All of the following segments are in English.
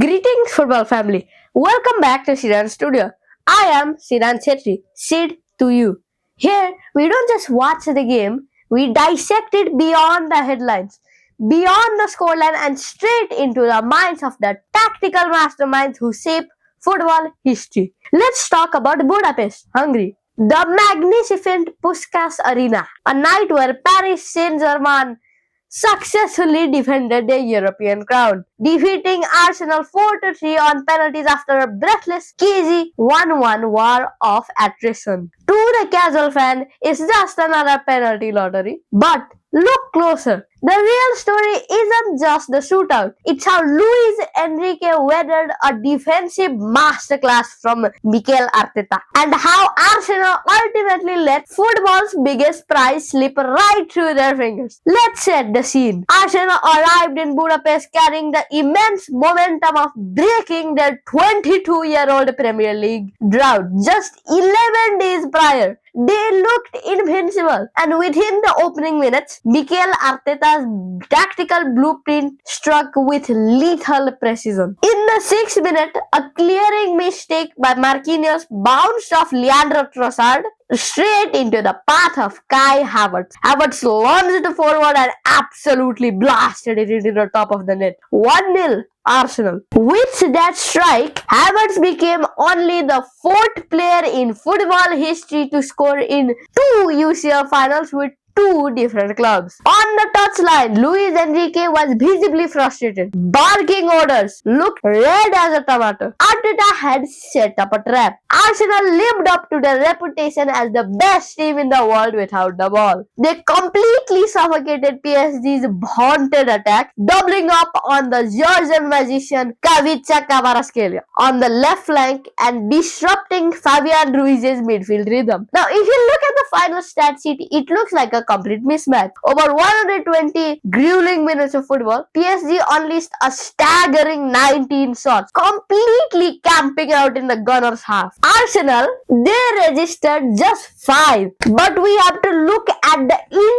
Greetings, football family. Welcome back to Sidan Studio. I am Sidan Chetri. Sid to you. Here, we don't just watch the game, we dissect it beyond the headlines, beyond the scoreline, and straight into the minds of the tactical masterminds who shape football history. Let's talk about Budapest, Hungary. The magnificent Puskás Arena, a night where Paris Saint-Germain successfully defended their European crown, defeating Arsenal 4-3 on penalties after a breathless, cagey 1-1 war of attrition. To the casual fan, it's just another penalty lottery. But look closer. The real story isn't just the shootout. It's how Luis Enrique weathered a defensive masterclass from Mikel Arteta and how Arsenal ultimately let football's biggest prize slip right through their fingers. Let's set the scene. Arsenal arrived in Budapest carrying the immense momentum of breaking their 22-year-old Premier League drought just 11 days prior. They looked invincible, and within the opening minutes, Mikel Arteta's tactical blueprint struck with lethal precision. In the 6th minute, a clearing mistake by Marquinhos bounced off Leandro Trossard straight into the path of Kai Havertz. Havertz lunged forward and absolutely blasted it into the top of the net. 1-0 Arsenal. With that strike, Havertz became only the 4th player in football history to score in 2 UCL finals with 2 different clubs. On the touchline, Luis Enrique was visibly frustrated, barking orders, looked red as a tomato. Arteta had set up a trap. Arsenal lived up to their reputation as the best team in the world without the ball. They completely suffocated PSG's vaunted attack, doubling up on the Georgian magician Kavica Kvaratskhelia on the left flank and disrupting Fabian Ruiz's midfield rhythm. Now, if you look at the final stat sheet, it looks like a complete mismatch. Over 120 grueling minutes of football, PSG unleashed a staggering 19 shots, completely camping out in the Gunners' half. Arsenal, they registered just 5. But we have to look at the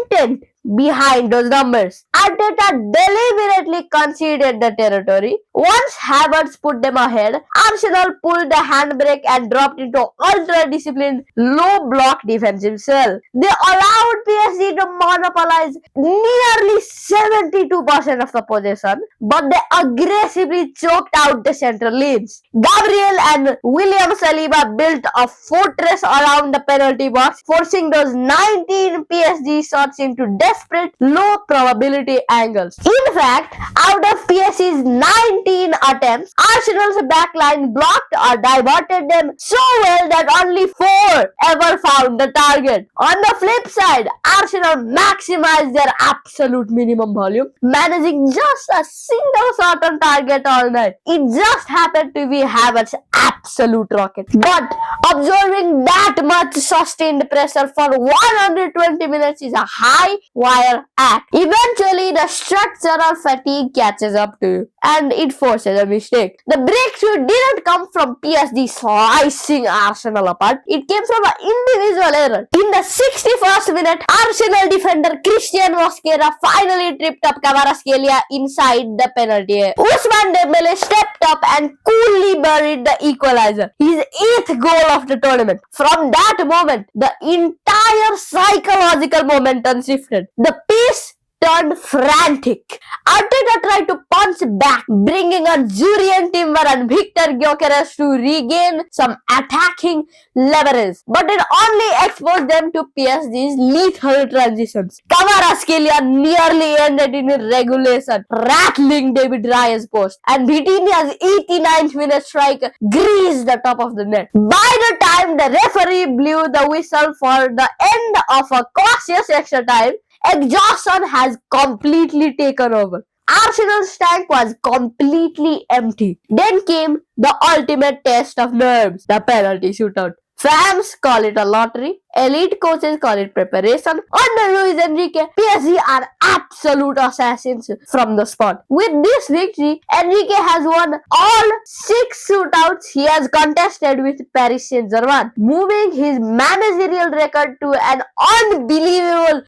intent behind those numbers. Arteta deliberately conceded the territory. Once Havertz put them ahead, Arsenal pulled the handbrake and dropped into ultra-disciplined, low-block defensive shell. They allowed PSG to monopolize nearly 72% of the possession, but they aggressively choked out the central lanes. Gabriel and William Saliba built a fortress around the penalty box, forcing those 19 PSG shots into desperate, low probability angles. In fact, out of PSG's 19 attempts, Arsenal's backline blocked or diverted them so well that only 4 ever found the target. On the flip side, Arsenal maximized their absolute minimum volume, managing just a single shot on target all night. It just happened to be Havertz's absolute rocket. But absorbing that much sustained pressure for 120 minutes is a high wire act. Eventually, the structural fatigue catches up to you and it forces a mistake. The breakthrough didn't come from PSG slicing Arsenal apart. It came from an individual error. In the 61st minute, Arsenal defender Christian Mosquera finally tripped up Kvaratskhelia inside the penalty area. Ousmane Dembele stepped up and coolly buried the equalizer, his 8th goal of the tournament. From that moment, the entire psychological momentum shifted. The pace turned frantic. Arteta tried to punch back, bringing on Jurrien Timber and Victor Gyökeres to regain some attacking leverage, but it only exposed them to PSG's lethal transitions. Kvaratskhelia nearly ended in regulation, rattling David Raya's post, and Vitinha's 89th minute strike greased the top of the net. By the time the referee blew the whistle for the end of a cautious extra time, exhaustion has completely taken over. Arsenal's tank was completely empty. Then came the ultimate test of nerves, the penalty shootout. Fans call it a lottery. Elite coaches call it preparation. Under Luis Enrique, PSG are absolute assassins from the spot. With this victory, Enrique has won all 6 shootouts he has contested with Paris Saint-Germain, moving his managerial record to an unbelievable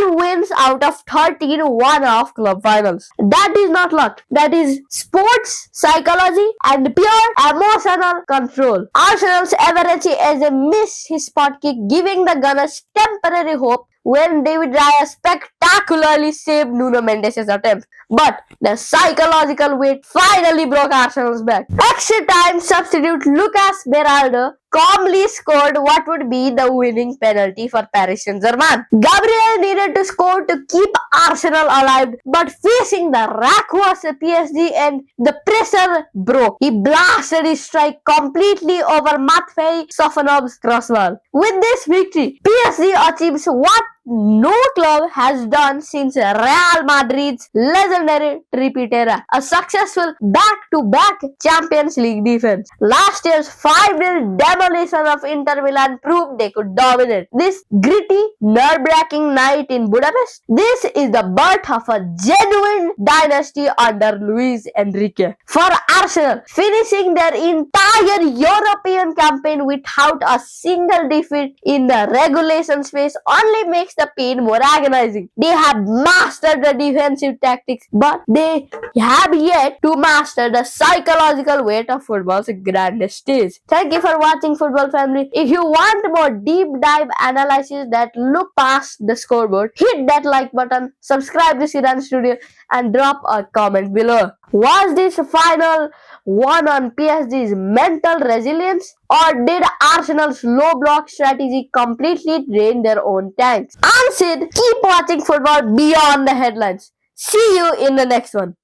12 wins out of 13 one-off club finals. That is not luck. That is sports psychology and pure emotional control. Arsenal's Everett as a missed his spot kick, giving the Gunners temporary hope when David Raya spectacularly saved Nuno Mendes' attempt. But the psychological weight finally broke Arsenal's back. Extra time substitute Lucas Beraldo calmly scored what would be the winning penalty for Paris Saint-Germain. Gabriel needed to score to keep Arsenal alive, but facing the raucous PSG and the pressure broke. He blasted his strike completely over Matvei Sofanov's crossbar. With this victory, PSG achieves what no club has done since Real Madrid's legendary repeat era, a successful back-to-back Champions League defense. Last year's 5-0 demolition of Inter Milan proved they could dominate. This gritty, nerve-wracking night in Budapest, this is the birth of a genuine dynasty under Luis Enrique. For Arsenal, finishing their entire European campaign without a single defeat in the regulation phase only makes the pain more agonizing. They have mastered the defensive tactics, but they have yet to master the psychological weight of football's grandest stage. Thank you for watching, football family. If you want more deep dive analysis that look past the scoreboard, hit that like button, subscribe to Sidan Studio, and drop a comment below. Was this final one on PSG's mental resilience, or did Arsenal's low block strategy completely drain their own tanks? I'm Sid. Keep watching football beyond the headlines. See you in the next one.